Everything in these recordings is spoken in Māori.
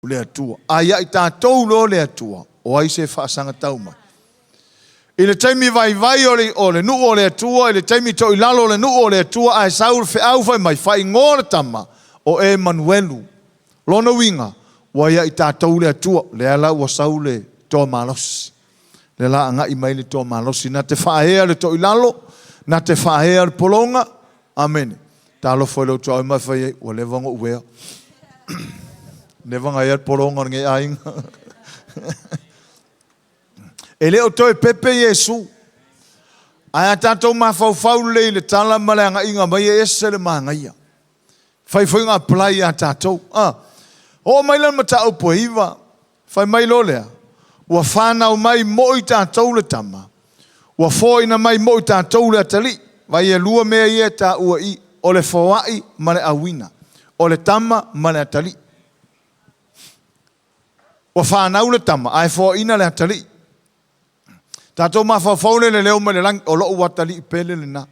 le atua. Aia I tātou lo le atua. O ai se whaasanga tauma. I le taimi vai o le nuu o le atua, I le taimi to I lalo o le nuu o le atua, ai saur Fe'au fai mai, whai ngora tama o Emanuelu. Lona winga, waia I tātou le atua, le ala ua sau le toa malosi. Le la anga I mai le toa malosi, na te whaahea le to I lalo, na te whaahea le polonga, amen. Tālo foi lo toa I mai whai, wa le vanga uwea. Le vanga ia le polonga nge ainga. E leo toi pepe Yesu. Ai tātou mawhau le tala male anga inga mai e ese le maanga ia. Whai ngā plai a tātou. O mai lan mata au poiva. Whai mai lo lea. Ua whanau mai mo I tātou le tama. Ua whoina mai mo I tātou le atali. Vai e lua mea ia tā ua I. O le whawai male awina. O le tama male atali. Ua whanau le tama. Ai whoina le atali. Tātou mawhawhaune le leo mai le langi o loo watali I pele le nā.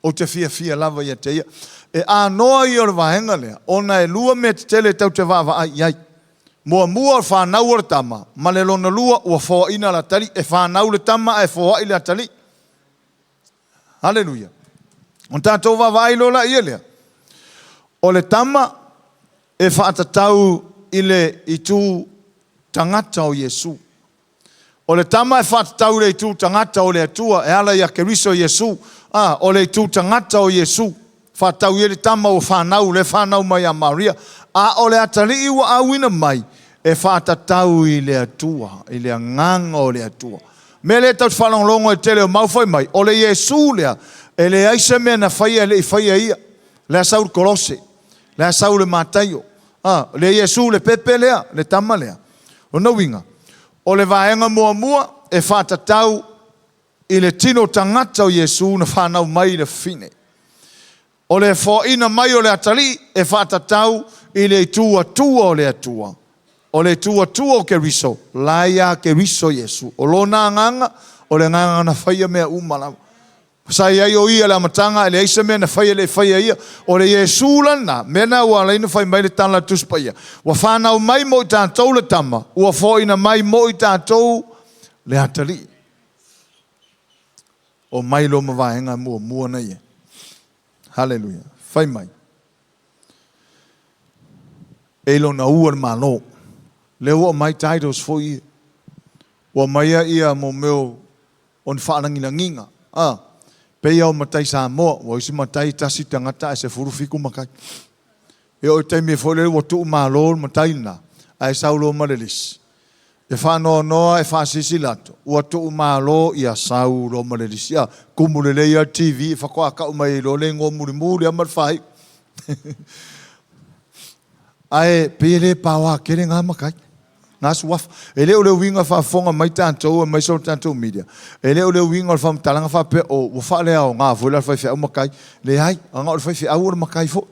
O te fia lava ia te ia. E anoa I o le wahenga lea. Ona e lua me te tele tau te wawa ai iai. Mua o whanau le tama. Ma le lona lua ua whaina la tali. E whanau le tama e whawai le tali. Hallelujah. On tātou wawa ai lola ia lea. O le tama e whaatatau I le I tū tangata o Yesu. O le tama e whatatau le tū tangata o le atua, e ala ia keriso Yesu. O le tū tangata o Yesu. Whatau I le tama o whanau, le whanau mai a Maria. O le atari iwa awina mai, e whatatau I le atua, I le nganga o le atua. Me le tau whalonglongo e tele o maufai mai, o le Yesu lea, e le aise mea na whaia le I whaia ia. Le asau kolose, le asau le mataio. Le Yesu le pepe lea, le tama lea. O na winga. O le vaenga mua e whatatau I le tino tangata o Yesu na whanau mai le fine. O le whaina mai o le atali e whatatau I le tua o le atua. O le tua o keriso. Laia keriso Yesu. O lona nganga, o le nganga na whaia mea umalawa. Sai ai o ia la matanga, le eisa mea na whaia le whaia ia. O le Yesu lana, mena ua leina whai mai le tala tuspaia. Wa whanau mai mo I tātou le tama. Ua whaina mai mo I tātou le atali. O mai lo mawaenga mua na ia. Hallelujah. Whai mai. E lo na ua malo. Le ua mai titles fo ia. Ua mai ia mo meo on whanangina nginga. Pea o matai Samoa, wa isi matai tasi tangata e se furufiku makai. E o taimi e fole wa tuu malo matai na, ai saulo malelis. E whanoa noa e whaasisi lato, wa tuu malo ia saulo malelis. Ia kumulele ia TV, e whakoa ka umai lo le ngō muri amal whai. Ai pele pawa kere ngā makai. Ngas waf ele o le winga fa fonga mai tanto mai so tanto media ele o le winga fa talanga fa pe o fa le o nga vola fa Fe'au makai le ai nga o fa Fe'au makai fo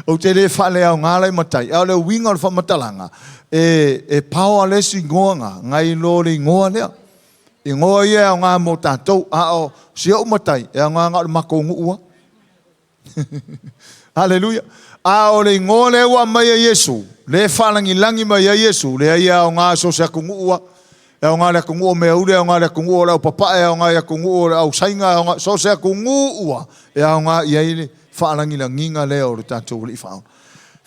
o te le fa le o nga lai matai o le winga fa matalanga e powerless ngonga ngai lo le ngoa le I ngoa ia nga mo tanto o si o matai e nga makongu ua hallelujah o le ngoa le wa mai Yesu le whalangi langi mai a Yesu, le ia o ngā so se akungu ua, e o ngā le akungu o mea ure, e o ngā le akungu o lau papa, e o ngā le akungu o lau sainga, e o ngā so se akungu ua, e o ngā ia ile whalangi langinga leo le tātou li whaon.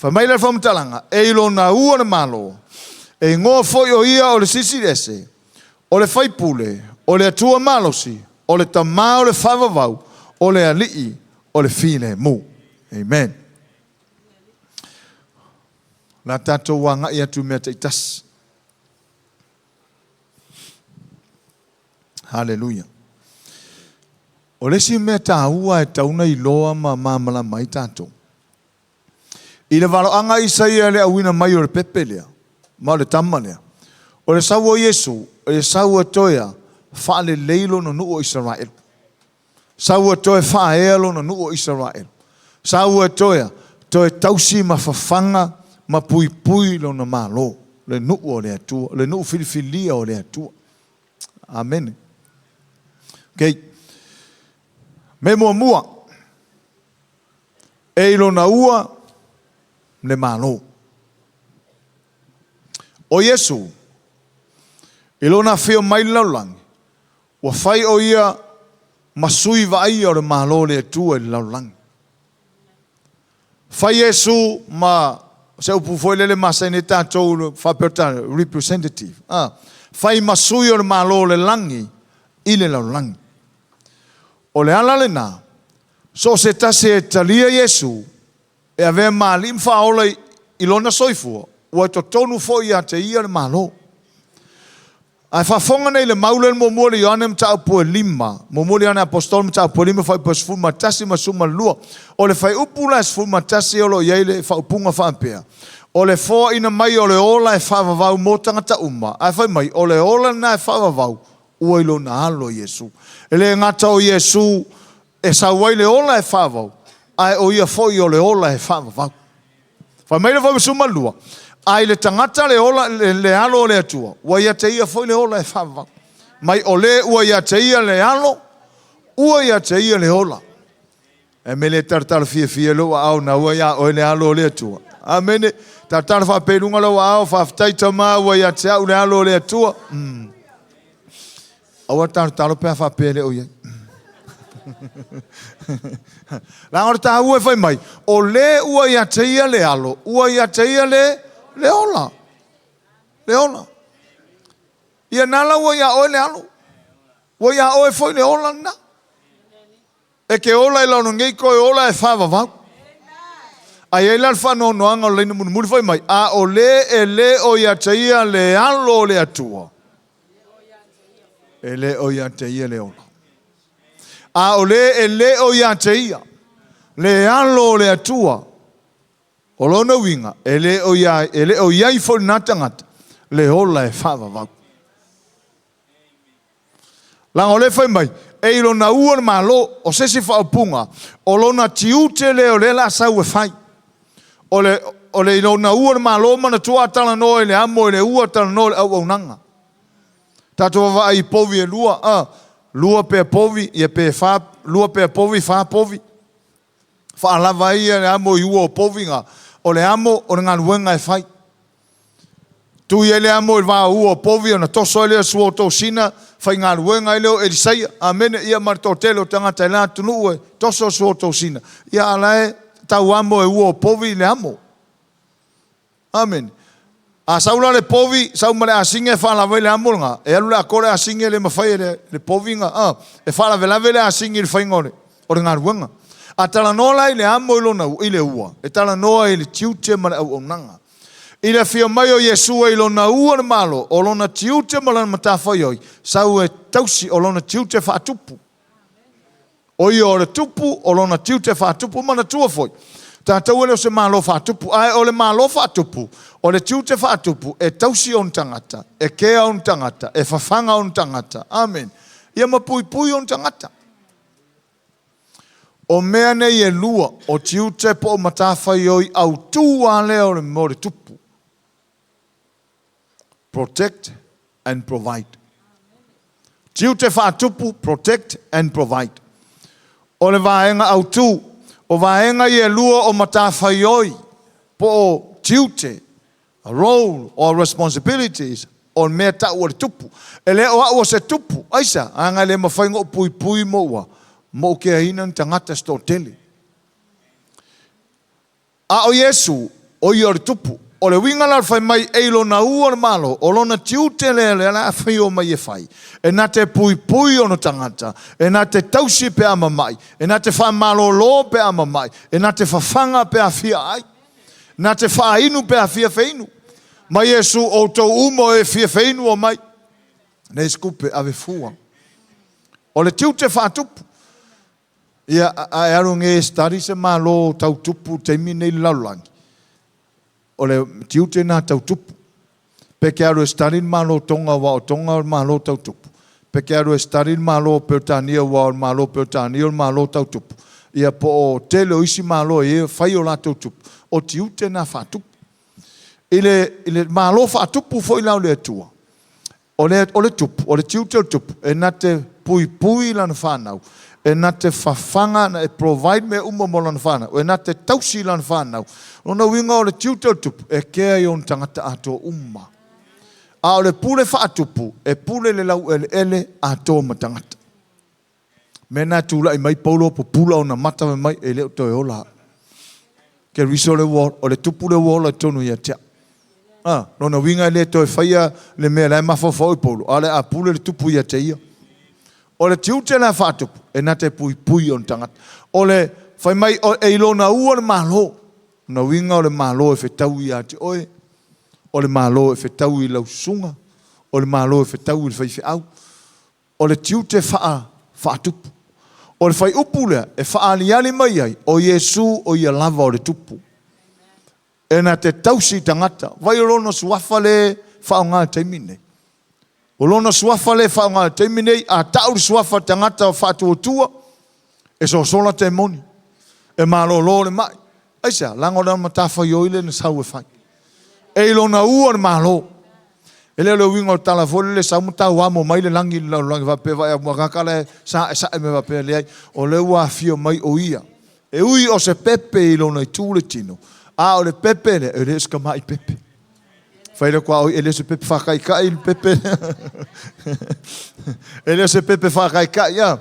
Whamaila whamtalanga, e ilo na ua na malo, e ngō foi o ia o le sisi lese, o le whaipule, o le atua malosi, o le tamā o le whavavau, o le alii, o le file mu. Amen. La tātou wanga ia tu mea teitas. Hallelujah. O lesi mea tā ua e tauna I loa ma mamala mai tātou. I le walo anga Isaia le awina mai o le pepe lea. Ma le tama lea. O le sau o Yesu, o le sau o toia, wha le leilo no nuu o Israel. Sau o toia wha ealo no nuu o Israel. Sau o toia, toe tausi ma whawhanga, ma pui lo na malo le nuu o le atua le nuu filifilia o le atua amen okay me mua e lo na ua le malo o Yesu. Ilona feo mai laulangi. Wa fai o ia masui va ai o le malo le tua i laulangi. Fai Yesu ma se upu foi lele masa ni tātou whapeta representative. Fai masui o le malo le langi i le laulangi. O le ala le nā. So se tase e talia Yesu e ave malim whaola i lona soifua. Ua to tonu fo ia te ia le malo. Ai whafonga nei le maule mo mole i ane mta upu e lima. Mo mole ane apostol mta upu e lima whai pas fu matasi ma suma lua. O le whai upu la fu matasi o lo iei le whaupunga whampea. O le fo ina mai o le ola e whavavau mo tangata uma. Ai whai mai o le ola na e whavavau. Ua ilo na alo Yesu. E le ngata o Yesu e sauai le ola e whavavau. Ai o ia fo i o le ola e whavavau. Whai mai le whai suma lua. Ai le tangata le ola le alo le atua. Ua ia te ia foi le ola e whawak. Mai o le ua ia te ia le alo. Ua ia te ia le ola. E me le tartara fia lo au na ua ia o le alo le atua. A mene tartara wha perunga lo au whaftai tama ua ia te au le alo le atua. Aua tartara pia wha pere o ia. Langor ta ua whai mai. O le ua ia te ia le alo. Ua ia te ia le ola. Le ola. Ia nala ua ia oe le alo. Ua ia oe foi le ola na. E ke ola i lau ngei koe ola e whawawau. Ai e lan whanau noanga o leina muni foi mai. A o le e le o ia te ia le alo le atua. E le o ia te ia le ola. A o le e le o ia te ia. Le alo le atua. O lona winga, e le o iai fo na tangata, le ola e whawawau. Langa o le whai mai, e ilo na ua malo, o sesi whaupunga, o lona tiute le o le la sau e whai. O le ilo na ua malo, mana tua tala no e le amo, e le ua tala no e le au au nanga. Tato wa ai povi e lua, lua pe povi, e pe wha, lua pe povi, wha povi. Wha lava ia le amo i ua o povi nga, o le amo o le ngaluenga e whai. Tu i le amo i wā ua o povi o na toso ele sua o tō sina, whai ngaluenga i leo e risaia. Amene ia marto tele o tangata i la tunu ue, toso sua o tō sina. Ia alae tau amo e ua o povi le amo. Amen. A saula le povi, sauma le asinge whalawai le amo nga. E alu le akore asinge le mawhai le povi nga. E whalawelave le asinge le whaingore, o le ngaluenga. A tala noa i le amo i le ua. E tala noa i le tiute ma le au nanga. I le fia mai o Yesu i lona ua le malo. O lona tiute ma le matawhai oi. Sau e tausi o lona tiute whaatupu. O i o le tupu o lona tiute whaatupu mana tua foi. Tātou ele o se malo whaatupu. Ai o le malo whaatupu. O le tiute whaatupu. E tausi o ntangata. E kea o ntangata. E whawhanga o ntangata. Amen. Ia mapui pui o ntangata. O mea nei e lua o tiute po o matawhai oi au tua leo le mo le tupu. Protect and provide. Tiute whaatupu, protect and provide. O le vaenga au tu, o vaenga i e lua o matawhai oi po o tiute, a role or responsibilities o mea tau o le tupu. E le o se tupu, aisa, anga le mawhainga o pui pui mo ua. Mo ke aina tangata sto tele. A o Yesu, o i o tupu, o le winga la whai mai eilo na ua malo, o lona tiute le la whai o mai e whai. E na te pui pui o no tangata, e na te tausi pe ama mai, e na te wha malo lo pe ama mai, e na te whawhanga pe a fia ai, na te wha inu pe a fia whainu. Mai Yesu o tau umo e fia whainu o mai. Nei skupe ave fua. O le tiute wha tupu. Ia ai aru nge stari se malo tau tupu te mine laulangi. O le tiute na tau tupu. Peke aru stari malo tonga wa o tonga malo tau tupu. Peke aru stari malo peutania wa o malo peutania o malo tau tupu. Ia po o tele o isi malo e whai o la tau tupu. O tiute na wha tupu. Ile malo wha tupu foi lau le atua. O le tupu, o le tiute o tupu. E na te pui pui lana whanau. E na te whawhanga na e provide me mo lana whanau. E na te tausi lana whanau. Nona winga o le tiute o tupu. E kea i on tangata ato umma. A o le pule whaatupu, e pule le lau ele a tō matangata. Mena tūla I mai paulo po pula o na mata me mai e leo toi ola. Ke riso le wall, o le tupu le wall a tonu ia tia. Nona winga le toi whaia le mea lai mawhawhau I paulo. Ale a pule le tupu ia te ia. O le tiute la whaatupu, e na te pui pui o tangata. O le whai mai e ilona ua le malo. Na winga o le malo e whetau ia te oe. O le malo e whetau I lau sunga. O le malo e whetau I Fe'au. O le tiute whaatupu. O le whai upu lea, e whaaliali mai ai, o Yesu o ia lava o le tupu. E na te tausi tangata, vai o lono suafa le whaonga teimine. O lono suafa le whaonga teimine, a tauri suafa tangata o whaatu o tua, e so sola te moni. E malo lo le mai. Aisa, lango na matafa yoile na sau e whai. E lona ua le malo. E leo le winga o tala fole le sau muta wamo mai le langi vape vai a muakakale sa e me vape le ai. O le ua fio mai o ia. E ui o se pepe I lona I tūle tino. A o le pepe le, e le eska mai pepe. Whaile kua oi, e le se pepe whakaikai le pepe. E le se pepe whakaikai, ia.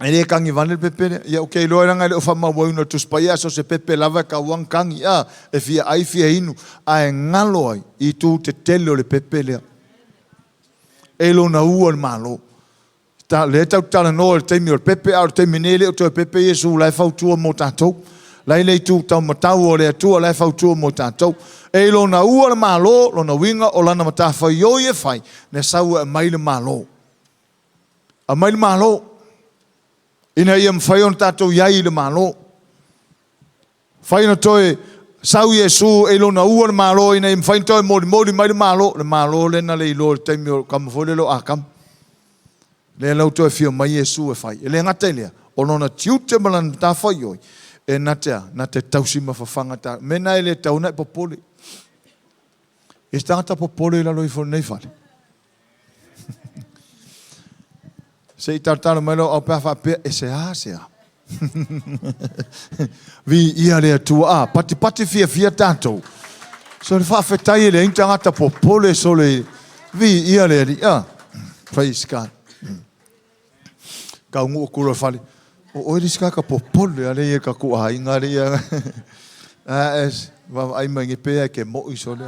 E le kangi vane le pepe le. Ia okei loa ranga le o whama wauna tuspaia so se pepe lava ka wang kangi, ia. E fia ai fia inu. A e ngalo ai, I tū te tele o le pepe lea. E lo na ua le malo. Le tau tala no le teimi o le pepe, a le teimi nele o te pepe Yesu lai whautua mo tātou. Lai nei tū tau matau o le atua lai whautua mo tātou. E lo na ua le malo, lo na winga o lana matawha ioi e whai, ne saua e mai le malo. A mai le malo. Ina ia mwhai on tātou iai le malo. Whai na toi, sau Yesu e lo na ua le malo, ina ia mwhai toi mori mai le malo. Le malo le na le ilo le teimi o kamafole lo a kam. Le lau toi fio mai Yesu e whai. E le ngata lea, o nona tiute malan tāwha ioi. E na te tausi mawhawhanga tā. Mena e le tauna e popole. E stangata popole I lalo I whore nei whare. Se I tartana mai lau au pēwha pēr, e se a. Vi ia lea tua a, pati fia tātou. So le whawhetai e le intangata popole so le, vi ia lea li, praise God. Ka ungu o kura whare. O ori ska ka popole ale e ka ku ai ngare ia. Ai mai pe ke mo I so le.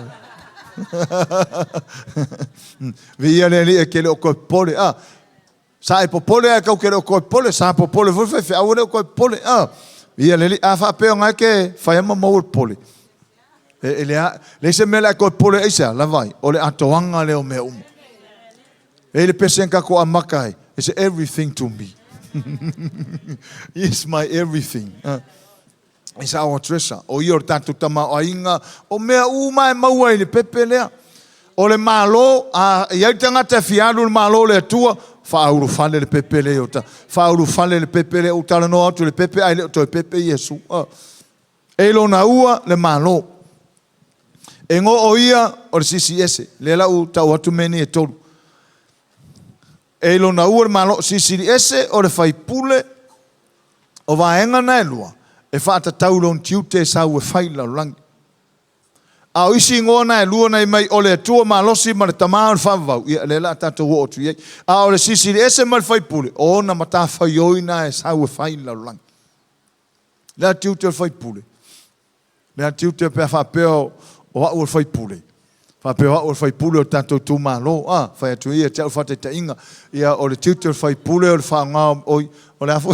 Vi ia le e ke le ko pole sa e popole ka ke le ko pole sa popole vo fe a o ko pole vi ia le a fa pe nga ke fa ma mo pole. E le se me la ko pole isa la vai o le atoanga le o me E le pesen ka ko amakai is everything to me. It's my everything. It's our treasure. O ior tatu tama o inga. O mea uma e maua I le pepe lea. O le malo, iai tangata fialu le malo le tua, whauru whale le pepe lea o ta. Whauru whale le pepe lea o tala no atu le pepe, ai le o pepe Yesu. E lo na ua le malo. E ngo o ia o le CCS. Le lau tau atu meni e tolu. E lo na ua malo sisiri ese o le whaipule o vaenga na e lua. E whaata taulon tiute sau e whaila langi. A o isi ngoa na e lua na I mai o le atua malosi ma le tamaa o le whavau. Ia le la tato o otu iei. A o le sisiri ese ma le whaipule. O na mata whaioi na e sau e whaila langi. Le tiute o le whaipule. Le tiute pe whapeo o au le whaipule. Whapeo o le whaipule o tato tu malo. Whai atu ia te au whate ta inga. Ia o le tiute o le whaipule o le whaangao oi. O le afu.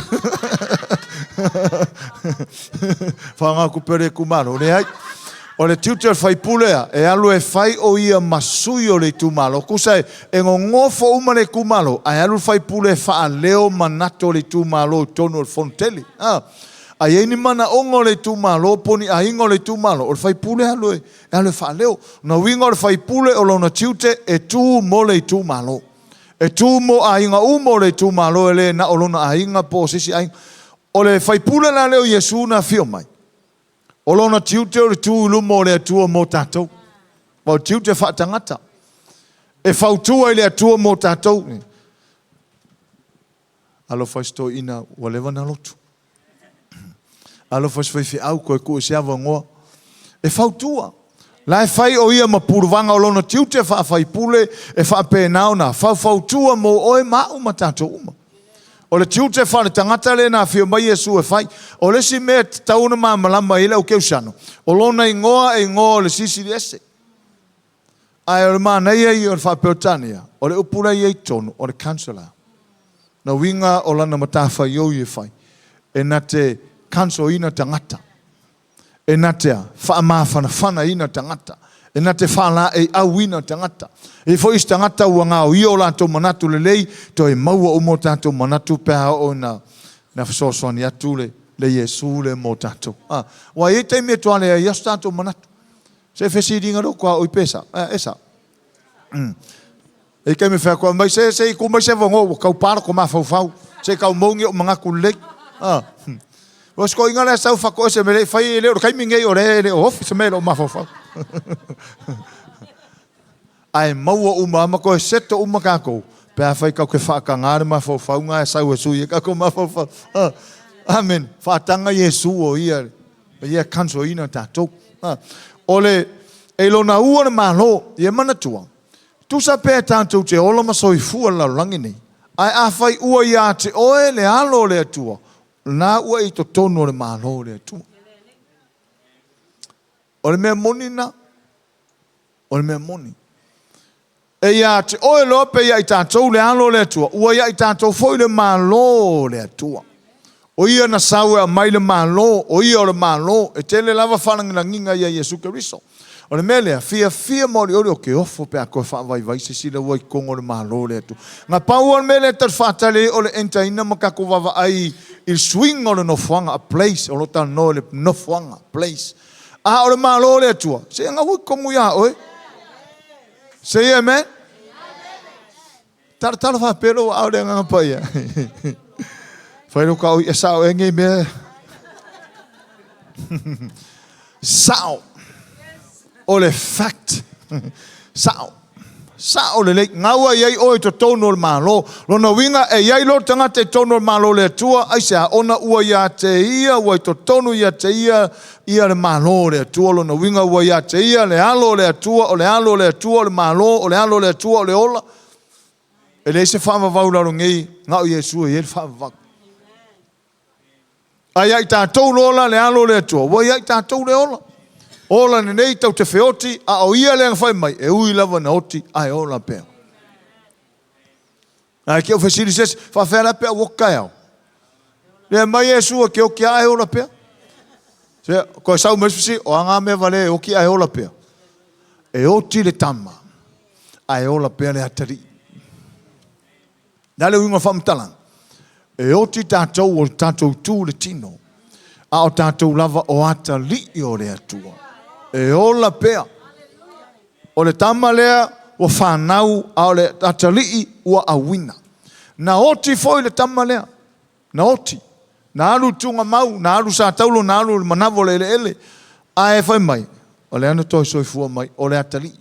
Whaangao kupere kumalo. Le hai. O le tiute o le whaipule e alu e whai o ia masui o le tu malo. Kusa e ngofo uma le kumalo. Ai alu whaipule wha leo manato le tu malo tonu o le fonteli. A ieni mana ongo le tu malo, poni a ingo le tu malo. O le whaipule alu e wha leo. Na wingo le whaipule o lona tiute e tu mo le tu malo. E tu mo a inga umo le tu malo e le na o lona a inga po sisi a inga. O le whaipule na leo Yesu na fio mai. O lona tiute o le tu lumo le atua mo tatou. O tiute wha tangata. E whautua i le atua mo tatou. Alo whaisto ina walewa na lotu. Alo fas Fe'au koe ko se ava ngoa. E whautua. Lai fai o ia mapuruvanga o lona tiute wha fai pule e wha pēnao na whau tua mo oe mau matato uma. O le tiute wha le tangata le na whio mai Yesu e whai. O le si mea tauna maa malama ila o keusano. O lona ingoa e ingoa le sisi di ese. Ai o le maa nei e o le wha peotania. O le upura i e tonu, o le kansela. Na winga o lana matafa iou i e whai. E na te kanso ina tangata. E na te whaamawhana ina tangata. E na te whala e au ina tangata. E fo is tangata ua ngā o io lato manatu le lei, to e maua o mo tato manatu pēha o na whasosoani atu le Yesu le mo tato. Wa e te me toale e ias tato manatu. Se whesi ringa ro kua oi pesa. Esa. E kei me whea kua mai se i ku mai se vango, kau para ko ma fau. Se kau maungi o mga kulei. Os ko inga le sau fako se mele fai le o kai minge o le o ofi se mele o mafofo. Ai maua uma ma ko seto uma ka ko. Pe fai ka ke fa ka ngare mafofo nga sau su ye ka ko mafofo. Amen. Fa tanga Yesu o ia. Ia kanso ina tato. Ole e lo na ua ma lo ye mana tua. Tu sa pe tanto te ola ma soi fu la langini. Ai a fai ua ia te oe le alo le tua. Na ua i to tono le malo le tu. O le mea moni na. O le mea moni. E ia te oe lope ia i tātou le alo le tua. Ua ia i tātou foi le malo le tua. O ia na saue a mai le malo. O ia o le malo. E tele lava whanangina nginga ia Yesu Keriso. O le mea lea, fia mori ori o ke ofo pe a koe whaavai se sila ua i kongo le malo le atu. Ngā pau o le mea lea tar whaatale o le enta ina makako wawa ai il swing o le nofuanga, a place, o lo ta no le nofuanga, place. A o le malo le atua. Se ngā hui kongo ia oe. Se ia amen? Tala wha pero au le ngā paia. Whaero ka oi e sao e ngei mea. Sao. O le fact. Sao. Sao le lei. Ngaua iei oi to tono le malo. Lona winga e iei lo tanga te tono le malo le tua. Aisea ona ua ia te ia. Ua to tono ia te ia. Ia le malo le tua. Lona winga ua ia te ia. Le alo le tua. O le alo le tua. O le malo. O le alo le tua. O le ola. E le se whaama vau laro ngei. Ngau Yesu e ele whaama vau. Ai ai tātou lola le alo le tua. Ua iei tātou le ola. Ola ne nei tau te whioti, a o ia leang whai mai, e ui lava na oti, ai ola pēo. Ai ke o whesiri ses, whawhera pēo wokai au. Lea mai e sua ke o ki ai ola pēo. Se, koe sau meswisi, o anga me vale o ki ai ola pēo. E oti le tama, ai ola pēo le atari. Nale uinga whamtalang. E oti tātou o tātou tū le tino. A o tātou lava o ata li o le atua. E ola pea. O le tama lea o whanau a o le atalii ua awina. Na oti foi le tama lea. Na oti. Na alu tunga mau, na alu sa taulo, na alu manavo le ele. A e whai mai. O le anu toi soifua mai, o le atalii.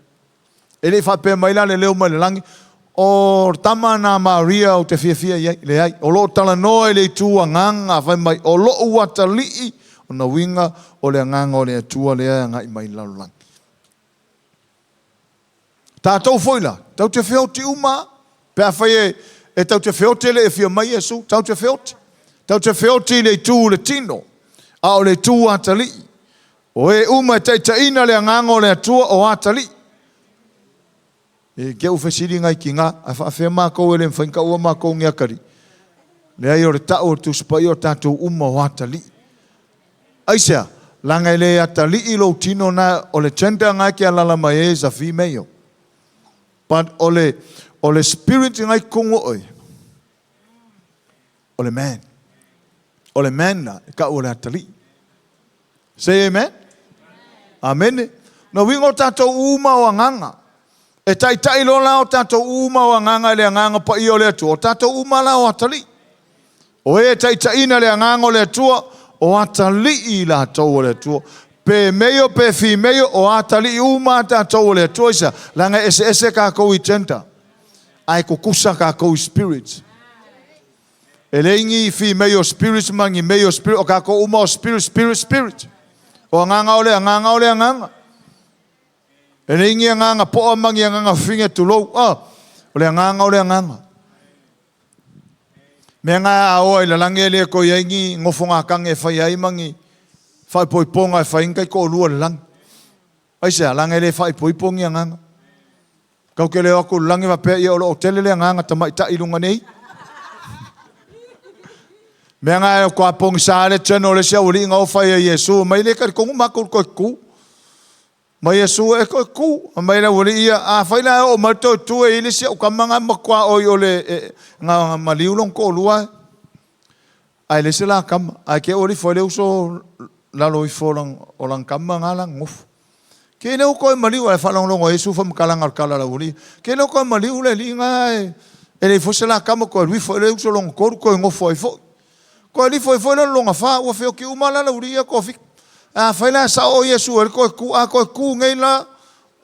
E le whapea mai la le leo mai le langi. O tama na Maria o te fia iai, le ai. O lo tala noa le tua nganga, whai mai. O lo ua atalii. O na winga o le nganga o le atua lea ngai mai lalulang. Tātou foila, tau te whioti uma, pēr whai e tau te whioti le e whia mai Yesu, tau te whioti. Tau te whioti le tū le tino, a o le tū atali. O e uma e teitaina le nganga o le atua o atali. E ke u whesiri ngai ki ngā, a whawhia mākou e le mwhainka ua mākou ngiakari. Le ai o le tau o tu spai o tātou uma o atali. Aisea, langa le atali i lo tino na o le tenda ngai ki alala mai e za female. But o le spirit ngai kongo oi. O le man. O le man na, ka o le atali. Say amen? Amen. No wingo tātou uma o anganga. E tai lo la o tātou uma o anganga le anganga pa i o le atua. O tātou uma la o atali. O e tai le anganga o le atua. O atali i la tau o le atua. Pe meio, pe fi meio, o atali i uma tātou o le atua isa. Langa ese ka kou i tenta. Ai kukusa ka kou i spirit. E leingi fi meio spirit mangi meio spirit. O ka kou uma o spirit. O anganga o le anganga. E le ingi nganga po amangi nganga finge tulo. O le nganga. Me ngā aoa i la langele ko yengi ngofonga kange whai ai mangi. Whai poiponga e whai inkai ko lua le lang. Aisea langele whai poipongi nganga. Kau ke leo aku langi wapea ia o tele le nganga tamai ta ilunga nei. Me ngā e ko apongi saare tēno le sia uri ngau whai a Yesu. Mai le kari kongu makul koe ku. Mai Yesu e koe ku. Mai le uri ia. A whai la o mato tu e ili sia ukamanga makua oi o le ngā maliulong ko lua. Ai le sila kama. Ai ke ori whai le uso lalo i wholang o lang kama ngā lang ngufu. Ke leo koe maliu e whalonglongo Yesu whamkalanga o kala uri. Ke leo koe maliu le li ngā e. E le fosela kama koe rui whai le uso longo koru koe ngofu ai fo. Koe li foi le longa wha, ua whio ki umala la uria koe fik. A whaila sa o Yesu, e koe ku, a koe ku ngei la,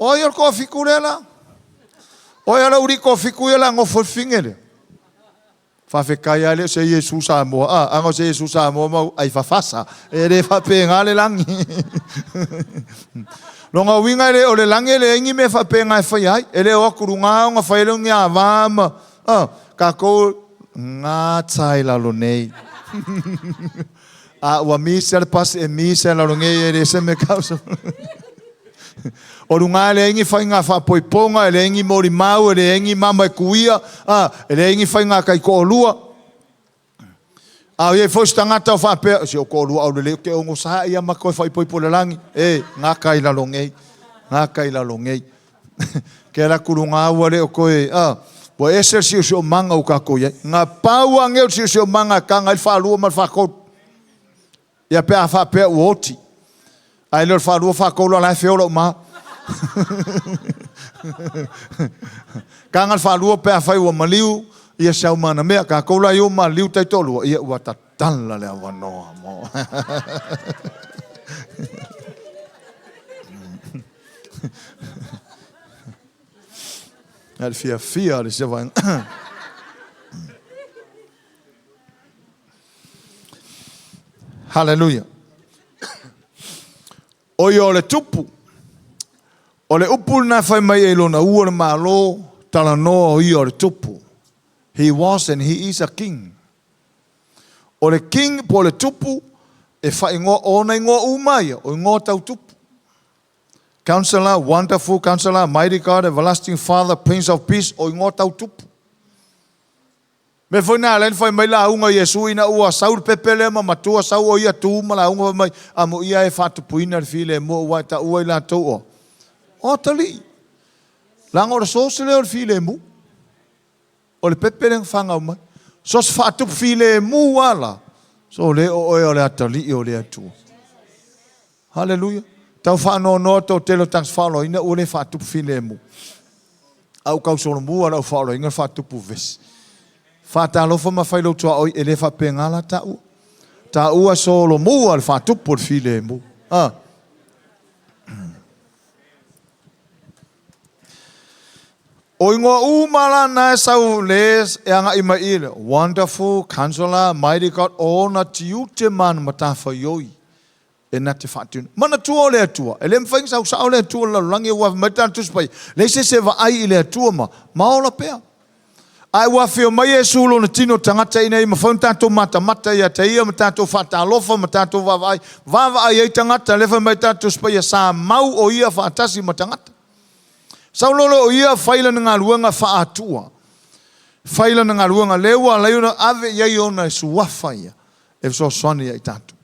o ia koe fiku le la. O ia la uri koe fiku ia la ngofo finge le. Whawhekai ale se Yesu Samoa, ango se Yesu Samoa mau ai whawhasa, e re whape ngā le langi. Longa winga le o le langi le ingi me whape ngā whai ai, e le o akuru ngā o ngā whaile ngā wāma. Ka kou ngā tai lalo nei. Ua misa le pasi e misa la rongei e re se me kausa. O runga le ingi whai ngā whapoiponga, e le ingi mori mau, e le ingi mama e kuia, e le ingi whai ngā kai koolua. Ie fos tangata o whapea, si o koolua au le leo ke ongo saha ia mako e whai poipo le langi. Ngā kai la rongei, ngā kai la rongei. Ke la kurunga ua leo koe, Wa ese si o manga o kako ye. Nga pau angel si o manga kanga il whalua mal whakot. Ia pea whapea uoti. Ai lor whalua whakola lai whiola ma. Kanga il whalua pea whai ua maliu. Ia siau mana mea kakola iu ma liu tai tolua. Ia ua tatala lea wanoa mo. Al fia le se vai. Hallelujah. Oi o le tupu. O le upu na fai mai e lona ua le malo tala noa oi o le tupu. He was and he is a king. O le king po le tupu e fai ngō ona i ngō umai o ngō tau tupu. Counselor, wonderful counselor, mighty God, everlasting Father, Prince of Peace, o ingo tau tupu. Me foi na len foi mai la unga Yesu ina ua saul pepele ma matua sau o ia tu ma la unga mai amo ia e fatu puina le file mo wa ta ua ila to o. O tali. Lango de so se le file mu. O le pepele fanga mai. So fatu file mu wala. So le o le atali o le atu. Hallelujah. Tau whanau no tau telo tans whanau ina ule whatupu file mu. Au kau sono mua lau whanau inga whatupu vesi. Whatalofa ma whailo tua oi ele whape ngala ta ua. Ta ua solo mua le whatupu file mu. O ingoa umala na sau les e anga ima ile. Wonderful Counselor, Mighty God, ona tiu te man matafa yoi. E na te whaatuna. Mana tua o le atua. E le mwhainga sau sa o le atua la langi ua maitan tuspai. Le se wa ai i le atua ma. Maola pea. Ai ua whio mai e sulo na tino tangata ina i mawhaun tātou mata ia te ia ma tātou whaatalofa ma tātou wawai. Wawai ei tangata lefa mai tātou spai a sa mau o ia whaatasi ma tangata. Sau lolo o ia whaila na ngā luanga whaatua. Whaila na ngā luanga lewa leuna ave iei ona e suwawhaia. E so swani ai tātou.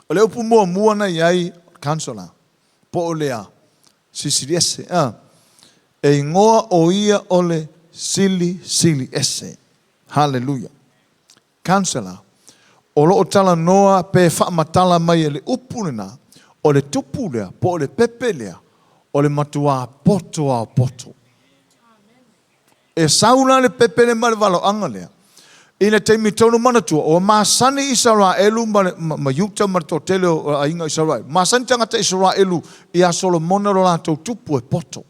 O le upu mua na iai Counselor. Po o lea. Sisiri ese. E ingoa o ia o le sili ese. Hallelujah. Counselor. O lo o tala noa pe whaamatala mai e le upu na. O le tupu lea. Po o le pepe lea. O le matua poto a poto. E sauna le pepe le malevalo anga lea. Ina te mitonu manatua, o masani Israelu ma yuta martotele o ainga Israelu. Masani tangata Israelu i a Solomona lo la tau tupu e poto.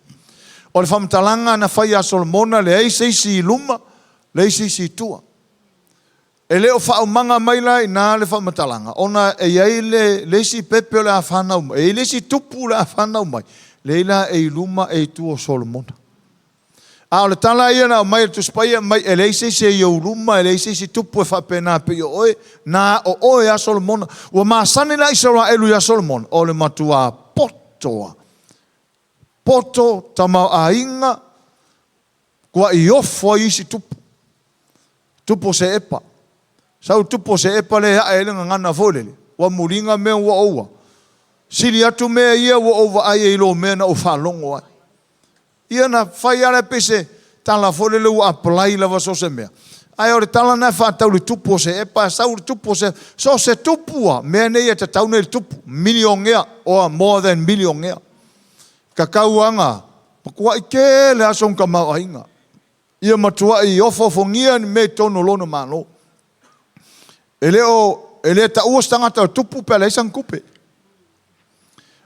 O le whamtalanga na whai a Solomona le eisi luma, le eisi tua. E leo whao manga maila i nā le whamtalanga. Ona e iei le eisi pepe o le a whanau mai, e le eisi tupu le a whanau mai. leila e luma e tuo Solomona. A o le tala ia na mai tu spaia mai eleise se yo luma eleise se tupu e whapena pe yo oe na o oe a Solomona. Ua maasane la Israelu ya Solomon o le matua potoa. Poto tamau a inga kua i ofo i si tupu. Tupu se epa. Sau tupu se epa le ha e lenga ngana folele. Wa muringa mea ua oua. Sili atu mea ia ua ova ai e ilo mea na o whalongo ai. Ia na whai ara pese tala folele ua apply lava so se mea. Ai ore tala na whatau le tupu se epa. Sau le tupu se so se tupua. Mea nei e te taune le tupu. Miliongea or more than miliongea. Kakauanga. Pakua i ke le asong ka mau ainga. Ia matua i ofofongia ni me tono lono malo. Ele ta uos tangata tupu pela isang kupe.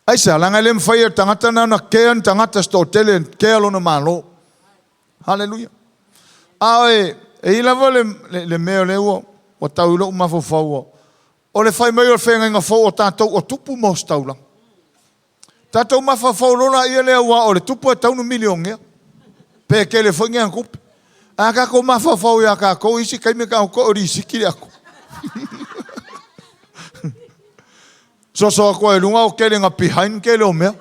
Ai sa langa le mfai tangata na kean tangata sto tele kea lono malo. Hallelujah. Ae e lava le meo le o tau lo ma fofau. O le fai mai o fenga nga fo o tatou o tupu mo staula. Tatou ma fofau lona ia le wa o le tupu e taunu miliongia. Pe ke le fonga en kupe. Aka ko ma fofau ya ka ko isi kai me ka ko ori sikiri ako. So ko e lunga o kele nga behind kele o mea.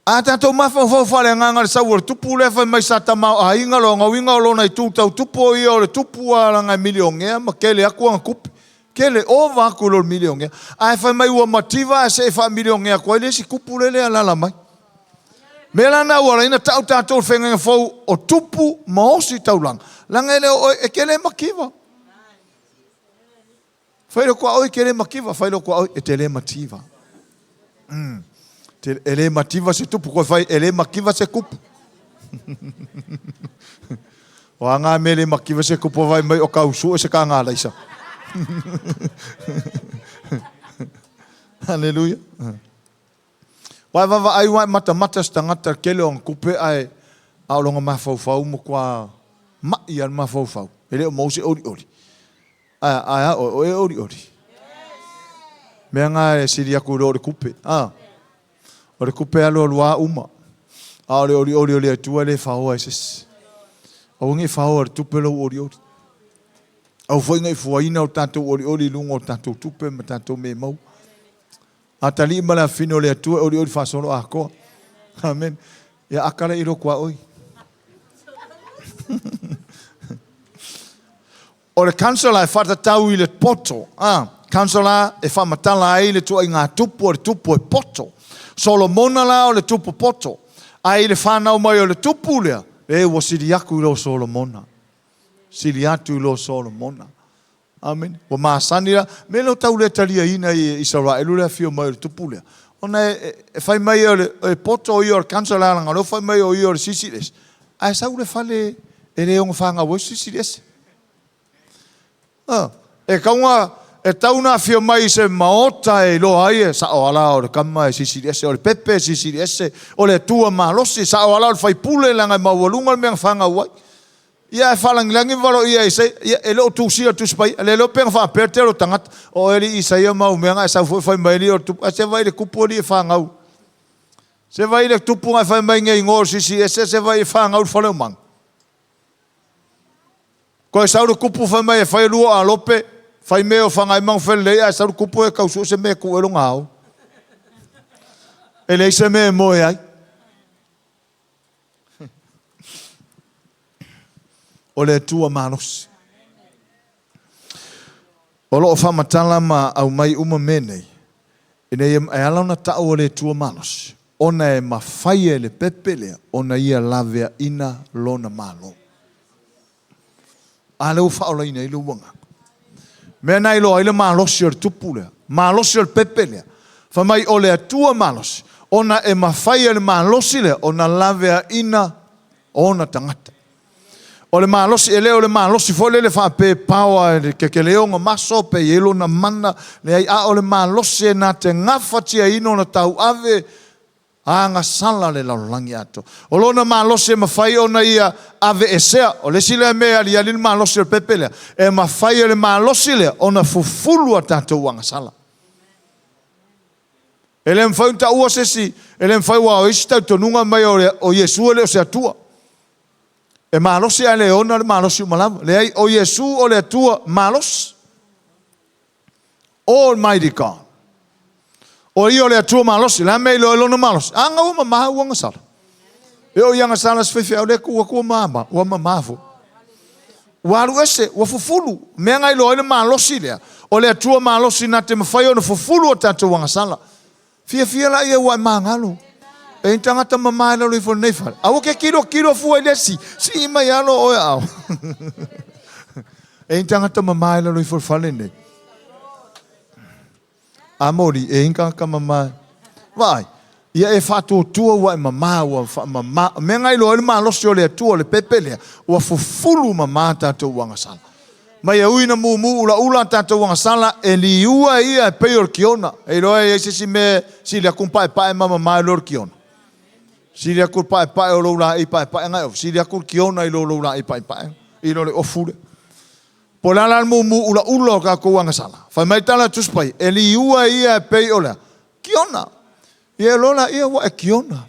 A tatou mafafau fale nganga sa ur tupu le fa mai sa tama a inga lo nga winga lo na tu tau tupu i o le tupu ala nga milionge ma kele aku ang kup. Kele ova ku lo milionge. A fa mai ua motiva se fa milionge ko le si kupu le ala mai. Mela na ua ina tau tatou fenga fau o tupu mo si taulang. Langa ele e kele makiva. Failo kwa oi kele makiva, failo kwa oi tele mativa. Ele mativa se tupu ko fai ele makiva se kupu. O anga mele makiva se kupu vai mai o kausu se ka ngala isa. Hallelujah. Wa ai wa mata stangata kele on kupe ai au longa mafau mo kwa ma ia mafau. Ele mo se ori. Ai ori. Mea ngā e siri aku ro kupe. O kupe alo lua uma. A ori atua le whaoa eses. O ngi whaoa tupe lo ori. Au foi ngai fuaina o tātou ori lungo o tātou tupe ma tātou me mau. A tali ima la fino le atua ori whasolo a koa. Amen. Ia akara iro kua oi. O le kansela e whatatau i le poto. Kansela e whamatala ai le tua i ngā tupu, o le tupu e poto. Solomona la o le tupu poto. Ai le whanau mai o le tupu lea. E wa siri aku i lo Solomona. Siri atu i lo Solomona. Amen. Wa maasani la. Me lo tau le talia ina i Israelu lea fio mai o le tupu lea. Ona e whai mai o le poto i o le kansela langa. Lo whai mai o i o le sisiles. Ai sau le whale e le onga whanga o sisiles. E kaunga e tauna fio mai se maota e lo ai sa o ala o le kama e sisiri ese o le pepe sisiri ese o le tua malosi sa o ala o fai pule langa mawalunga me fanga wai ia e falangilangi valo ia se e lo tu sia tu spai le lo penga fa pertero tangat o eli isaia mau menga sa foi mai li o tu se vai le kupoli e fanga u se vai le tupu ngai fai mai ngai ngor sisiri ese se vai fanga u falo mang ko e sauru kupu fai mai e fai lua a lope, fai meo whangai mang whelei, a sauru kupu e kausu se me ku ero ngāo. E lei se me moe ai. O le tua manos. O loo whamatala ma au mai uma menei. E nei e alau na tau o le tua manos. Ona e mawhai e le pepelea, ona ia lavea ina lona malo. A leo whaola ina ilo wanga. Mea nai loa ilo malosi o le tupu lea. Malosi o le pepe lea. Whamai o le atua malosi. Ona e mawhai e le malosi lea. Ona lavea ina ona tangata. O le malosi e leo le malosi fo le whape paua ke leonga maso pe yelo na mana. Le ai a o le malosi e na te ngafatia ino na tau ave anga sala le laulangi ato. O lona malosi e mawhai ona ia ave esea. O le sile mea li alil malosi le pepelea. E mawhai le malosi le ona fufulu a tatou anga sala. Ele mfai ta ua sesi, ele mfai wa oisi tau tonunga mai o Yesu ele o se atua. E malosi a leona le malosi umalama. Le ai o Yesu o le atua malos. Almighty God. O i o le atua malosi, la mei lo elona malos. Anga uma maha uanga sala. E o ianga sala se fefe au le kua mama, ua mamafo. Walu ese, wa fufulu. Mea ngai lo ele malosi lea. O le atua malosi na te mawhai o na fufulu o tatu wanga sala. Fia la ia wa mangalo. E tangata mamai lo ifo neifar. Awo ke kiro fu ele si mai alo o au. E tangata mamai lo ifo falene. Amori e inka ka mamai. Vai. Ia e fatu tua wa mama wa mama. Me ngai lo ele malosi o le atua le pepele. Wa fufulu mama tatu wanga sala. Mai e uina ula tatu wanga sala e liua ia e peor kiona. E loa e sisi me si le kumpa e pae mama mai lor kiona. Si le kumpa e pae o loula e pae ngai of. Si le kumpa kiona i loula e pae. I lo le ofure. Po lala ula ka ko wanga sala. Fai mai tala tuspai. E liua ia e peor kiona. Ia lola ia wa e kiona.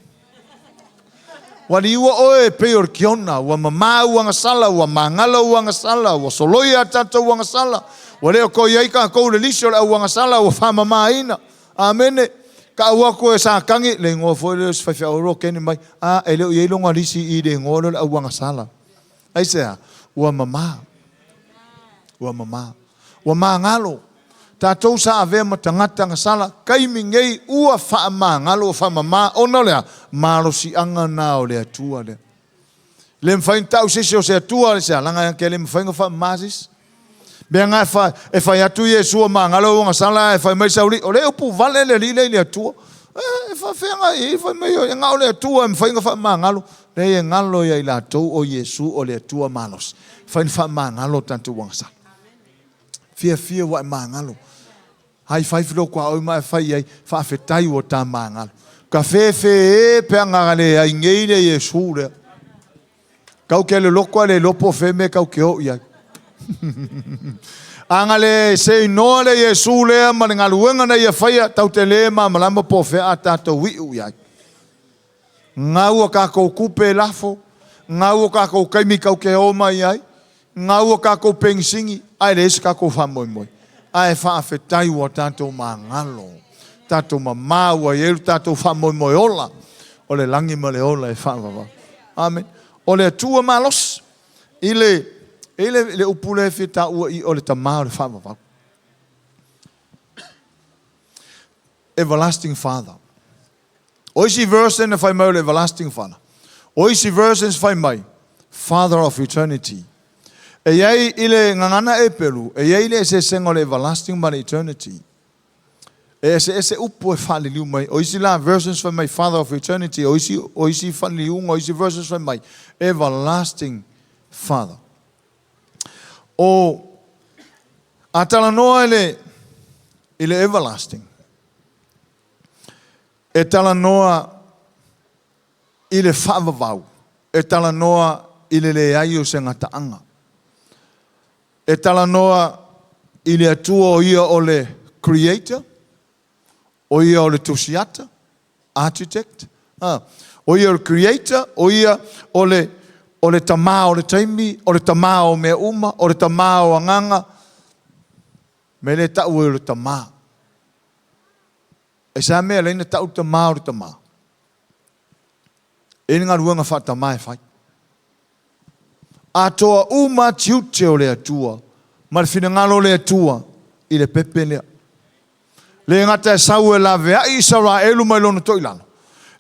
Wali ua oe peor kiona, wa mama uanga sala, wa mangala uanga sala, wa soloia tata uanga sala, wa leo ko iaika ko le liso la uanga sala, wa fa mama ina. Amene, ka ua ko e sa kangi, le ngō foi le Fe'au Rokeni mai, e leo iei longa lisi i le ngō le uanga sala. Aisea, wa mama, wa mangalo, tātou sa ave matangata ngasala kai mingei ua fa mangalo fa mama ona lea malosi anga na o le atua le le mfain tau sisi o se atua le se langa ke le mfain fa masis be nga fa e fa atu Yesu mangalo ngasala e fa mai sauli o le upu vale le atua e fa fenga e fa mai o nga o le atua mfain fa mangalo le ngalo ya ila tou o Yesu o le atua malos fa mangalo tantu wangsa fia wa mangalo hai fai filo kwa o mai fai ai fa fetai o ta mangalo ka fe pe ngale ai ngeile Yesu le kau ke le loko le lopo fe me kau ke o ia angale se no le Yesu le mangaluenga na ia fai tau te le malama po fe ata to wi ia ngau ka ko kupe lafo ngau ka ko kaimi kau ke o mai ai ngau ka ko pensingi ai le ska ko fa moi ai fa afetai o tato mangalo tato mama o ye tato fa moi ola o le langi ma le ola e fa va amen o le tua malos ile le upule fita o i o le tamar fa va everlasting father oisi verse in if I may everlasting father oisi verses fa mai father of eternity. E iei ile ngangana e peru, e iei ile se sengo le everlasting by eternity. E se upo e fali liu mai, oisi la versions for my father of eternity, oisi fali liu, oisi versions for my everlasting father. O atala noa ile everlasting. E tala noa ile whaavavau. E tala noa ile le aio se ngataanga. E tala noa i le atua o ia o le creator, o ia o le tusiata, architect, o ia o le creator, o ia o le tamā o le taimi, o le tamā o mea uma, o le tamā o anganga, me le tau o le tamā. E sa mea leina tau tamā o le tamā. E ngā ruanga wha tamā e whai. A toa uma tiute o le atua, ma le finangalo le atua, i le pepe lea. Le ngata e sau e la vea i Israelu mai lona toilano.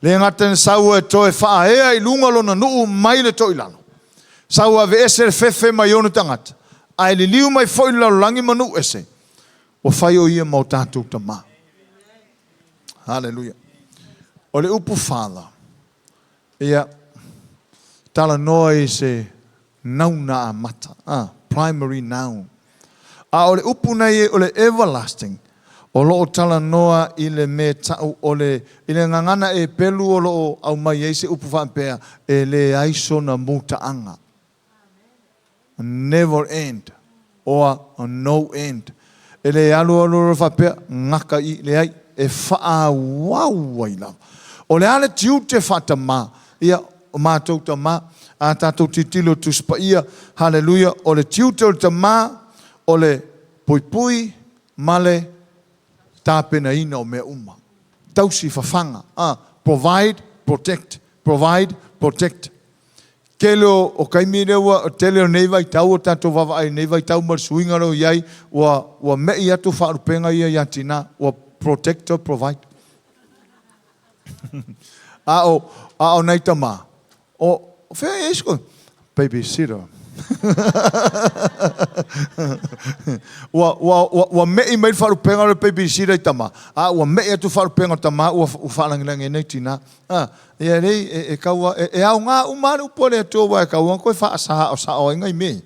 Le ngata e sau e toe faa ea i lunga lona nuu mai le toilano. Sau a ve ese le fefe mai ono tangata. Ai le liu mai foi la langi manu ese. O fai o ia mau tātou tamā. Hallelujah. O le upu Father. Ia tala noa i se nauna a mata. Primary noun. O le upu nei o le everlasting. O loo tala noa i le me tau o le i le ngangana e pelu o loo au mai e se upu whampea e le aiso na mutaanga. A never end. Or a no end. E le alu whapea ngaka i le ai e whāwau ai lava. O le ale tiu te whatama, ia o mātou tama, a tātou titilo tuspa ia, hallelujah, o le tiu te tama, o le pui male tāpena ina o mea uma. Tausi whawhanga, provide, protect, provide, protect. Kelo o kaimi rewa, o tele o nei vai tau o tātou wawa ai, nei vai tau marsuinga rau iai, ua mei atu whaarupenga ia iatina, ua protector, provide. A o nei tama. O whea esko, babysitter. Ua mei mai whaarupenga rau babysitter i tama. Ua mei atu whaarupenga tama, ua whaalangilangi nei tina. Ia rei, e kaua, e au ngā umare upore atua wa e kaua, koe whaasaha o sao ingai mei.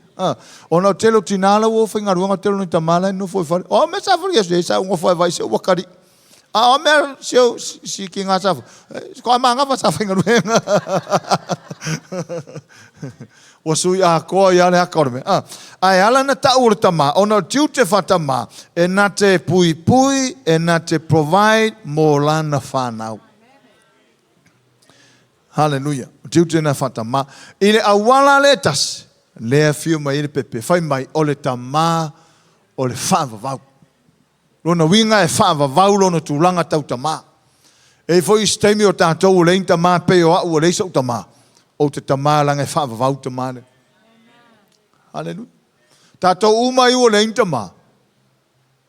O nau telo tinala ua whainga ruanga telo ni tamala, no foi whare. O me safari asu, e sa unga whai vai se wakari. O mea seo si ki ngā safu. Ko a maanga wa sa whainga ruanga. Ua sui a koa i ale haka oreme. Ai ala na ta ura tama, o nau tiu te whatama, e na te pui, e na te provide mo lana whanau. Hallelujah. Tiu te na whatama. I le awala le tas, lea whiu mai le pepe. Whai mai o le tama, o le whaavavau. Lona winga e whaavavau lona tūlanga tau tama. E foi steimi o tātou o lein tama pe o au o leisa o tama. O te tama langa e whaavavau tama le. Hallelujah. Tātou umai o lein tama.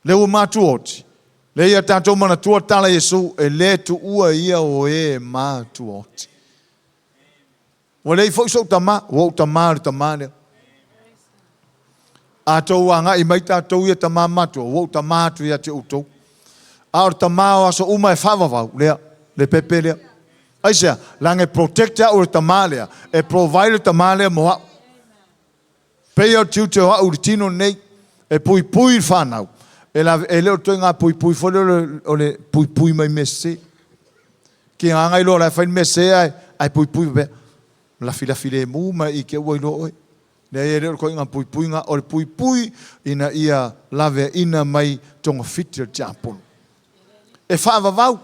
Leo mātu oti. Leia tātou mana tua tala Yesu e le tu ua ia o e mātu oti. Wa lei foi so tama, wo tama le tama le. A to anga I mai ta to ia tama mato, wo tama tu ia te uto. A o tama o so uma e whavavau, le pepe lea. Aisia, lange protecta o tama lea, e provide tama lea moa. Pei au tiu te hoa uritino nei, e pui whanau. E leo toi ngā pui fole o le pui mai mese. Ki ngā ngai loa lai whain mese ai pui bea. La file mu ma I ke ua ilo oi. Nea e reo koi ngā pui ngā, o le pui ina ia lave ina mai tonga fiti o Japon. E whaavavau,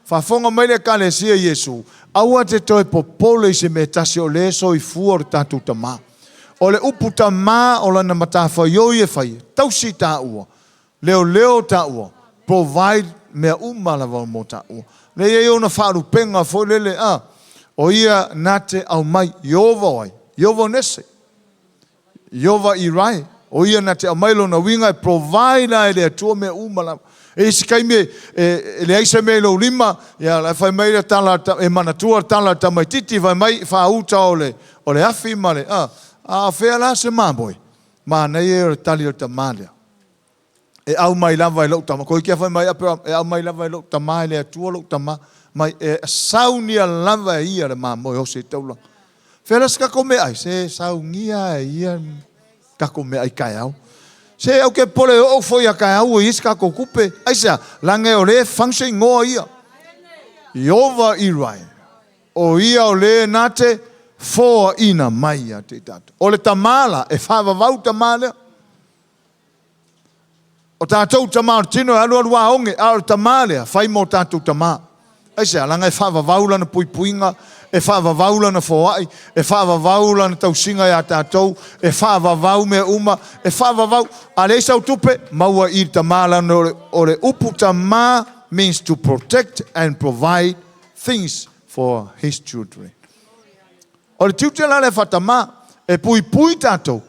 whaafonga mai le kalesia Yesu, aua te toi popole I se me tasi o le so I fua o tātou tama. O le upu tama o lana matawha yoi e whai, tausi tā ua, leo tā ua, provide mea umalawa mo tā ua. Le e ona whaaru penga fo lele o ia nate au mai, Yova nese. Yova I rai. O ia nate au mai lona winga, provide ai le atua me umala. E sikai me, le aisa me lo lima, ia la fai mai le tala, e manatua tala tamaititi, fai mai whauta o le afi male. Whea la se mamoi. Ma nei e o tali o tamalea. E au mai lava I lau tama. Ko I kia whai mai apea, e au mai lava I lau tama, le atua lau tama. Mai e saunia lava ia le mamoi o se taula. Felas kako me ai, se saunia ia kako me ai kai au. Se au ke pole o foi a kai au is kako kupe. Aisa, lange o le function ngoa ia. Yova I rai. O ia o le nate foa ina mai a te tatu. O le tamala, e whaavavau tamala. O tātou tamala tino e alu alua onge, a o tamala, whai mo tātou tamala. Aisa, langa e whaavavaula na puipuinga, e whaavavaula na foai, e whaavavaula na tausinga ia tātou, e whaavavau mea uma, e whaavavau, a le sau tupe, maua I tamala o le upu tama means to protect and provide things for his children. O le tiutela le whatama, e pui tātou,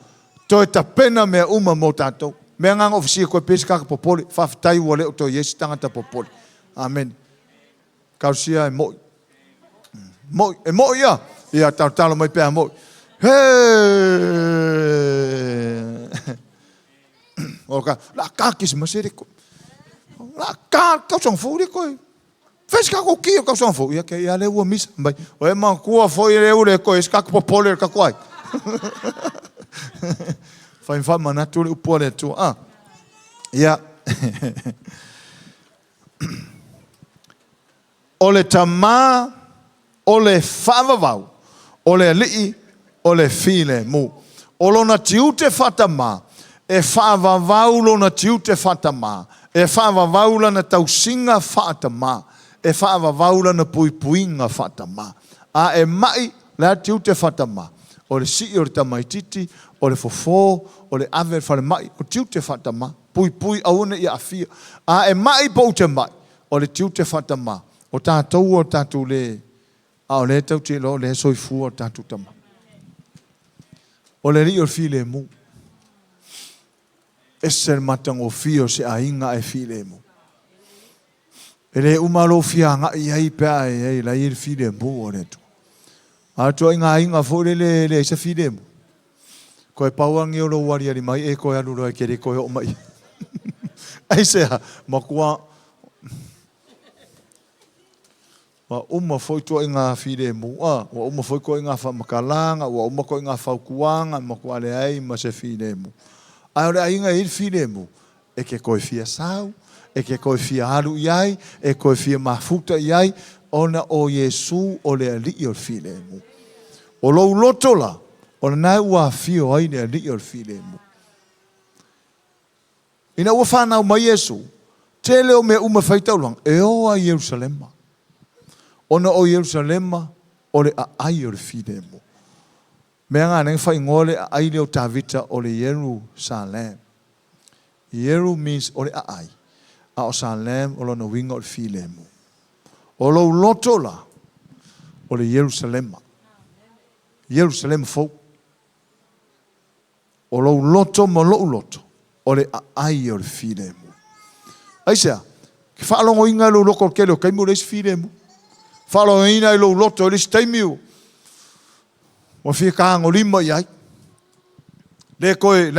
to e tapena mea uma mo tātou. Mea nganga ofisia koe pesi kaka popoli, whawhitai ua leo to Yesu tangata popoli. Amen. Kausia e moi. E moi ia. Ia talo mai pēr moi. He! Oka, la kakis masere koe. La kausang furi koe. Fes kako kia kausang furi. Ia ke ia le ua misa. O e man kua foi le ule koe, es kako popole le kakuai. Fai wha manatu le upua le tua. Ia. O le tama, o le whaavavau, o le alii, o le file mu. O lona tiu te whatama, e whaavavau lona tiu te whatama, E whaavavaula na tausinga whaatama. E whaavavaula na puipuinga whaatama. A e mai la tiu te whaatama. O le si o le tamaititi, o le fofo, o le ave whare mai, o tiu te whaatama. Pui auna i afia. A e mai po te mai, o le tiu te whaatama. O tātou o tātou le, a o le tau te lo, le soifu o tātou tama. O le ri o file mu. E ser matango fio se a inga e file mu. E le umalo fia nga i ai pea e ai la i file mu o le tu. A tu inga fo le se file mu. Ko e pauangi o lo wari ari mai e ko e anuro e kere ko e o mai. Ai sea, makua wa uma foi to inga file mu wa uma foi ko inga fa makalanga wa uma ko inga fa kuanga makua le ai ma se file mu. Ai ora inga il file mu e ke ko fia sau e ke ko fia alu iai e ko fia mafuta iai ona o Yesu o le ali o file mu. O lo lotola o na wa fio ai le ali o file mu. Ina ua whanau mai Yesu, tele o me uma whaitaulang, e o a Jerusalema. Ona o Jerusalema, o le a ai o le fide mo. Mea ngā neng whai ngole a ai leo tāvita o le Jerusalem. Jeru means o le a ai. A o Salem o lo na winga o le fide mo. O lo lotola, o le Jerusalema. Jerusalem fau. O lo loto mo lo loto. O le ai o le file mu. Aisea, ke whaalongo inga lo loko ke leo, kai mo reis file mu. Whaalongo ina i lo loto, o le staimiu. Wa fia kaango lima iai. Le koe,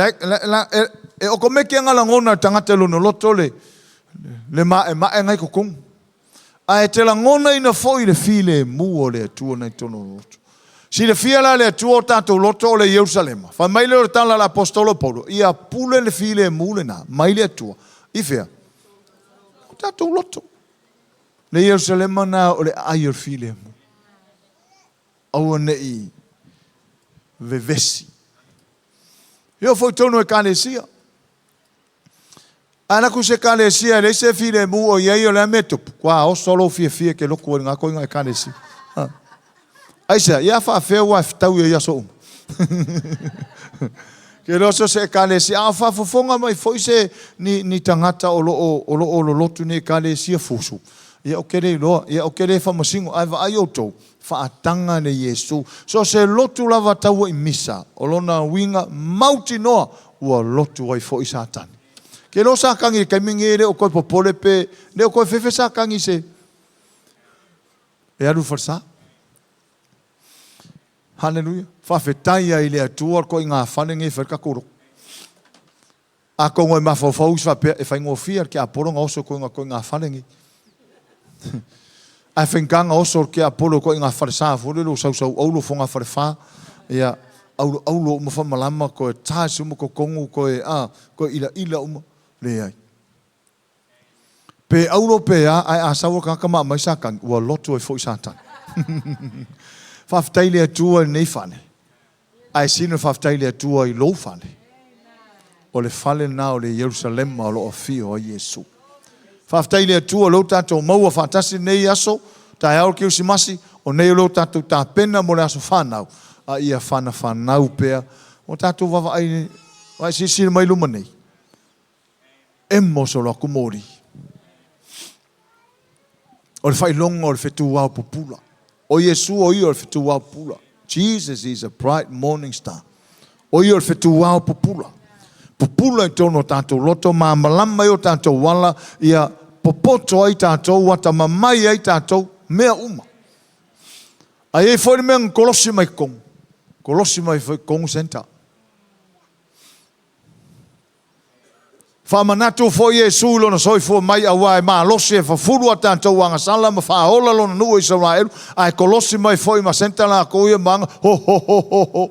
e oko meke ngala ngona tangata lo no loto le mae ngai kokong. A e te la ngona ina foi le file mu o le atua nei tono loto. Si le fiala le atua tātou loto o le Jerusalema. Fa mai le tala l'apostolo Paulo. Ia pule le file mule na. Mai le atua. I fea. O tātou loto. Le Jerusalema na o le aior file mu. Aua nei vevesi. Io foi tono e kalesia. Ana ku se kalesia le se file mu o iai o le ametupu. Kwa o solo fie ke loko o ngako inga e kalesia. Aisa, ia fa feo wa tau ia so. Ke roso se kalesi a fa fofonga mai foi se ni tangata o lo lotu ne kalesi fusu. Ia o kere fa masingo ai va ayoto fa atanga ne Yesu. So se lotu lava tau I misa o lona winga mauti noa ua lotu ai foi satani. Ke lo sa kangi kai mingere o ko popole pe ne o ko fefe sa kangi se. E alu farsa. Hallelujah. Whawhetai ai lea tua ko I ngā whanenge e whakakoro. A ko ngoi mawhawhau whapea e whaingo whia ki a poronga oso ko I ngā whanenge. A whenkanga oso ki a poro ko I ngā wharesā whorelo sau aulo whonga wharewha. Ia aulo uma whamalama ko e tāsi uma ko kongu ko e ila uma le ai. Pe aulo pe ai a sawa kakama mai sakang ua loto e fo I satan. Whaftai lea tua nei whane. Ai sino whaftai lea tua I lo whane. O le whale na o le Jerusalem o lo o fio o Yesu. Whaftai lea tua lo tātou maua whatasi nei aso, tai au Kerisimasi, o nei lo tātou tā pena mo le aso whanau. A ia whanau pea. O tātou wawa ai, ai sisira mai luma nei. Emo so lo kumori. O le whailonga o le whetu wau popula. O Yesu o ior fitu wau pula. Jesus is a bright morning star. O ior fitu wau popula. Popula I tono tātou loto, ma malama I o tātou wala, ia popoto ai tātou, wata mamai ai tātou, mea uma. A ei foi mea kolosi mai kong. Kolosi mai foi kong senta. Whamanatu fo Yesu lona soi fo mai awai ma losi e whafuru a tātou wanga sala ma whaola lona nua I Israel ai kolosi mai fo I ma senta la koia manga ho.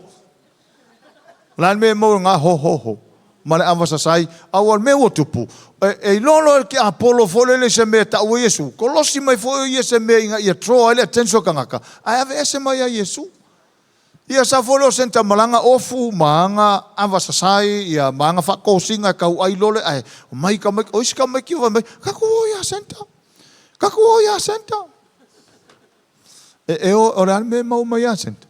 Lan me mo ngā ho. Mane awasa sai awal me o tupu. E lono ki Apollo fo lele se me ta o Yesu. Kolosi mai fo Yesu me inga ia troa ele atenso kangaka. Ai ave ese mai a Yesu. Ia sa folo senta malanga ofu manga avasasai ia manga fakosinga kau ai lole ai mai ka mai ois ka mai kiwa mai kaku ia senta o ran me mau mai ia senta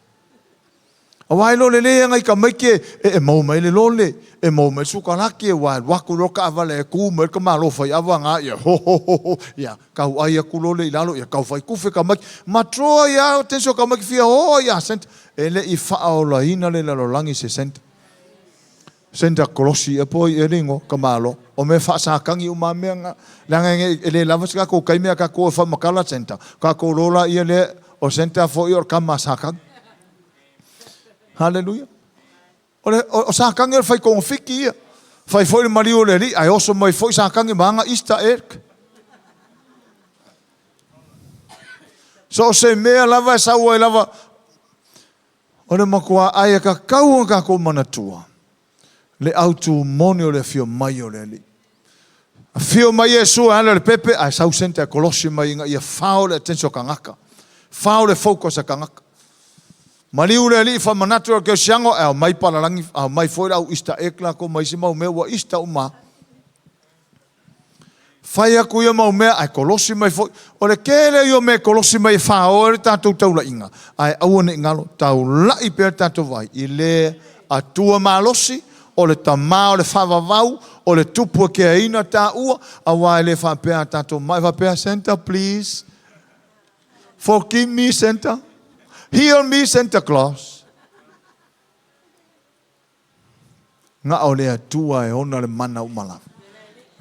awai lole le ngai ka mai ke mau mai le lole mau mai suka laki wa waku roka avale ku mai ka malo fai avanga ia ho ia kau ai ku lole ilalo ia kau fai kufe ka mai matro ia tenso ka mai fia o ia senta ele I Fe'au la ina le lalolangi se senta. Senta kolosi e poi e ringo ka malo. O me whaasakangi umamea nga. Langa ele lavas ka ko kaimea ka ko whamakala senta. Ka ko rola ia le o senta fo I or ka masakangi. Hallelujah. O sakangi o whai kong whiki ia. Whai fwoi mari o le ri. Ai oso mai fwoi sakangi maanga Easter egg. So se mea lava e saua e lava. Ora makua aia ka kau ka ko manatua. Le autu moni o le fio mai o le li. A fio mai e sua ana le pepe ai sau sente a kolosi mai inga ia whao le tenso ka ngaka. Whao le focus a ka ngaka. Maliu le li fa manatua ke siango au mai palarangi au mai foira au ista ekla ko mai simau mewa ista uma. Fai aku ia mau mea, ai kolosi mai foi. O le kele io me kolosi mai whao, e tātou tau la inga. Ai awane ingalo, tau lai pēr tātou vai. I le atua malosi, o le tamā, o le whavavau, o le tupua ke aina tā ua, a wai le whapea tātou mai. Whapea Santa, please. Forgive me, Santa. Heal me, Santa Claus. Nga o le atua e ona le mana umala.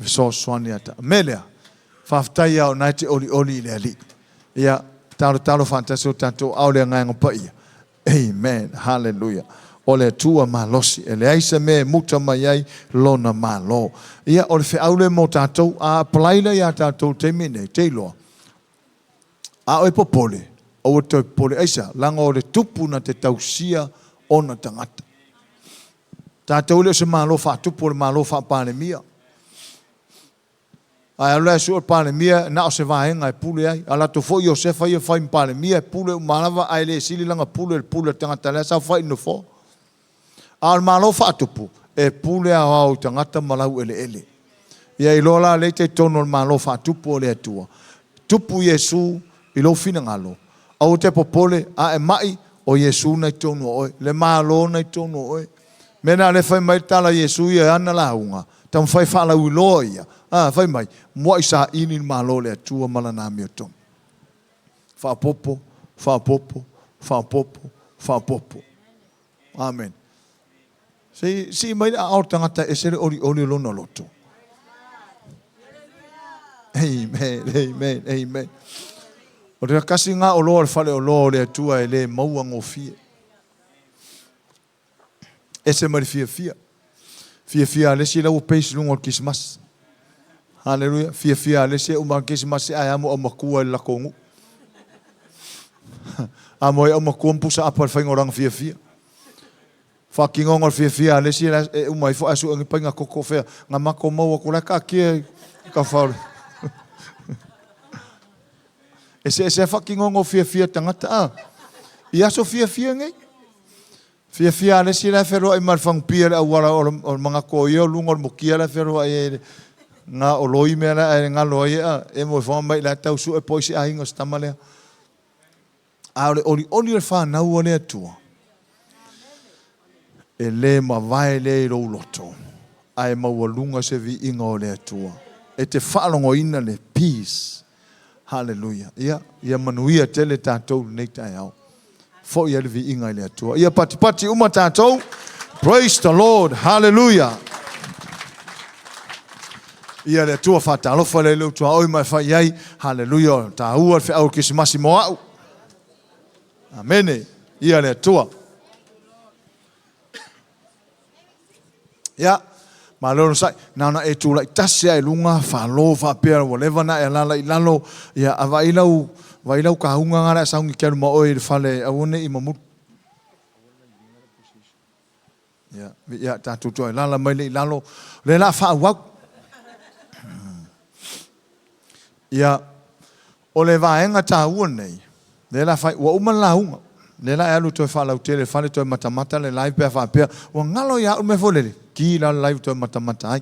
So swani ata melea faftai au naiti oli le ali ia talo fantasio tanto au le ngai ngopai amen hallelujah ole tua malosi ele aisa me muta mai ai lona malo ia ole Fe'au le mo tatou a plaila ia tatou te mine te lo a o popole o te pole aisa langa o le tupu na te tausia ona tangata tatou le se malo fa tupu le malo fa panemia ai ala su pale mia na o se vaenga e pule ai ala to fo Josefa ia fai pale mia pule malava ai le sili langa pule tangata la sa fai no fo al malo fa tupu e pule au tangata malau ele ia I lola le te tono malo fa tupu le tua tupu Yesu I lo fina ngalo au te popole a e mai o Yesu na tono oi le malo na tono oi mena le fai mai tala Yesu ia ana la unga tam fai fala u loia fai mai mo isa ini malo le tua malana mi tom fa popo amen si mai a tangata esere oli lona loto amen o te kasi nga o lo fale o lo le tua ele maua ngofie ese mai fia le si la o peis lungo Kerisimasi. Hallelujah. Fia le si o ma Kerisimasi ai amo o makua la kongu. Amo o makua pusa apa fa ngorang fia. Fa kingongo fia le si o mai fo asu ngi panga koko fe nga mako mo ko la ka ki ka fa. Ese fa kingongo fia tangata. Ia so fia ngai. Fia le si la fero ai mar fang pia a wala o mga koyo lungo mo kia la fero ai nga o loi mera ai nga loi e mo fa mai la tau su e poisi ai ngos tamale a oli le fa na o le tua e le ma vai le ro loto ai ma o lunga se vi ingo le tua e te fa longo ina le peace hallelujah ia manuia tele tatou nei tai au fo ia le vi inga le atua ia pati uma tatou praise the Lord hallelujah ia le atua fatalo fa le lu tua oi mai fa ai hallelujah ta ua Fe'au Kerisimasi moa amen ia le atua ia malolo sai na e tu la tasia e lunga fa lo fa per whatever na e la ilalo ia availau vai ka hunga ngara saungi kia ma oi fale awone I mamu ya tatu to la mai le lalo le la fa wa ya o le vaenga ta uone le la fa wa uma la hunga Le la alu toi whalau te le whale toi matamata le live pia whapea. Wa ngalo ia ume folele. Ki la live toi matamata ai.